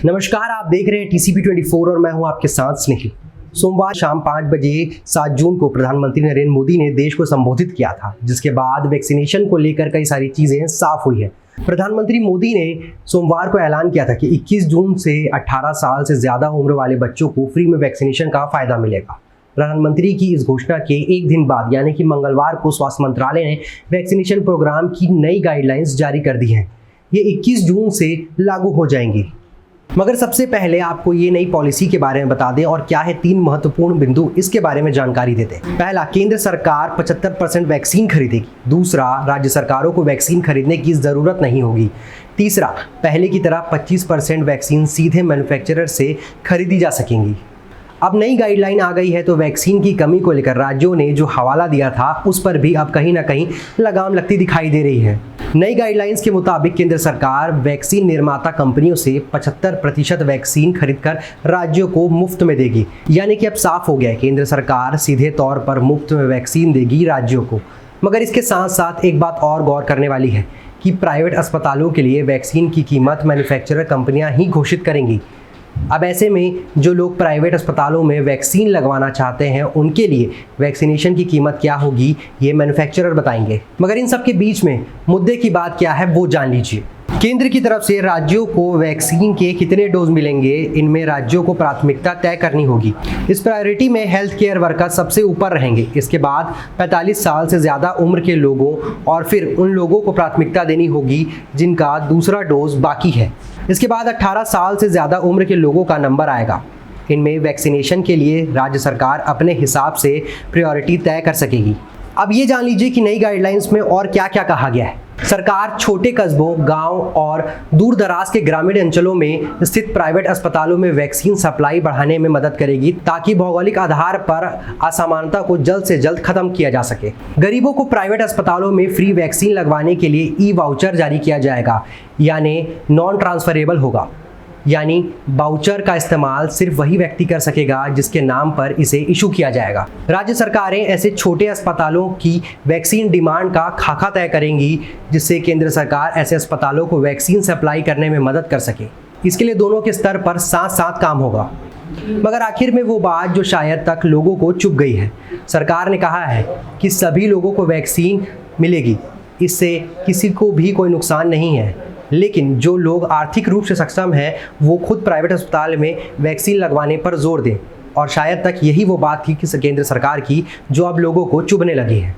नमस्कार, आप देख रहे हैं TCP 24 और मैं हूं आपके साथ स्नेहिल। सोमवार शाम 5 बजे 7 जून को प्रधानमंत्री नरेंद्र मोदी ने देश को संबोधित किया था, जिसके बाद वैक्सीनेशन को लेकर कई सारी चीजें साफ हुई है। प्रधानमंत्री मोदी ने सोमवार को ऐलान किया था कि 21 जून से 18 साल से ज्यादा उम्र वाले बच्चों को फ्री में वैक्सीनेशन का फायदा मिलेगा। प्रधानमंत्री की इस घोषणा के एक दिन बाद यानी कि मंगलवार को स्वास्थ्य मंत्रालय ने वैक्सीनेशन प्रोग्राम की नई गाइडलाइंस जारी कर दी हैं। ये 21 जून से लागू हो जाएंगी। मगर सबसे पहले आपको ये नई पॉलिसी के बारे में बता दें और क्या है 3 महत्वपूर्ण बिंदु, इसके बारे में जानकारी देते हैं। पहला, केंद्र सरकार 75% वैक्सीन खरीदेगी। दूसरा, राज्य सरकारों को वैक्सीन खरीदने की जरूरत नहीं होगी। तीसरा, पहले की तरह 25% वैक्सीन सीधे मैन्युफैक्चरर से खरीदी जा सकेंगी। अब नई गाइडलाइन आ गई है तो वैक्सीन की कमी को लेकर राज्यों ने जो हवाला दिया था उस पर भी अब कहीं ना कहीं लगाम लगती दिखाई दे रही है। नई गाइडलाइंस के मुताबिक केंद्र सरकार वैक्सीन निर्माता कंपनियों से 75% वैक्सीन खरीदकर राज्यों को मुफ्त में देगी। यानी कि अब साफ हो गया है, केंद्र सरकार सीधे तौर पर मुफ्त में वैक्सीन देगी राज्यों को। मगर इसके साथ साथ एक बात और गौर करने वाली है कि प्राइवेट अस्पतालों के लिए वैक्सीन की कीमत मैन्युफैक्चरर कंपनियां ही घोषित करेंगी। अब ऐसे में जो लोग प्राइवेट अस्पतालों में वैक्सीन लगवाना चाहते हैं उनके लिए वैक्सीनेशन की कीमत क्या होगी ये मैन्युफैक्चरर बताएंगे। मगर इन सब के बीच में मुद्दे की बात क्या है वो जान लीजिए। केंद्र की तरफ से राज्यों को वैक्सीन के कितने डोज मिलेंगे, इनमें राज्यों को प्राथमिकता तय करनी होगी। इस प्रायोरिटी में हेल्थ केयर वर्कर सबसे ऊपर रहेंगे। इसके बाद 45 साल से ज़्यादा उम्र के लोगों और फिर उन लोगों को प्राथमिकता देनी होगी जिनका दूसरा डोज बाकी है। इसके बाद 18 साल से ज़्यादा उम्र के लोगों का नंबर आएगा। इनमें वैक्सीनेशन के लिए राज्य सरकार अपने हिसाब से प्रायोरिटी तय कर सकेगी। अब ये जान लीजिए कि नई गाइडलाइंस में और क्या क्या कहा गया है। सरकार छोटे कस्बों, गांव और दूर दराज के ग्रामीण अंचलों में स्थित प्राइवेट अस्पतालों में वैक्सीन सप्लाई बढ़ाने में मदद करेगी ताकि भौगोलिक आधार पर असमानता को जल्द से जल्द खत्म किया जा सके। गरीबों को प्राइवेट अस्पतालों में फ्री वैक्सीन लगवाने के लिए ई-वाउचर जारी किया जाएगा, यानी नॉन ट्रांसफरेबल होगा। यानी वाउचर का इस्तेमाल सिर्फ वही व्यक्ति कर सकेगा जिसके नाम पर इसे इशू किया जाएगा। राज्य सरकारें ऐसे छोटे अस्पतालों की वैक्सीन डिमांड का खाका तय करेंगी, जिससे केंद्र सरकार ऐसे अस्पतालों को वैक्सीन सप्लाई करने में मदद कर सके। इसके लिए दोनों के स्तर पर साथ साथ काम होगा। मगर आखिर में वो बात जो शायद तक लोगों को चुभ गई है, सरकार ने कहा है कि सभी लोगों को वैक्सीन मिलेगी, इससे किसी को भी कोई नुकसान नहीं है। लेकिन जो लोग आर्थिक रूप से सक्षम हैं वो खुद प्राइवेट अस्पताल में वैक्सीन लगवाने पर जोर दें। और शायद तक यही वो बात थी कि केंद्र सरकार की जो अब लोगों को चुभने लगी है।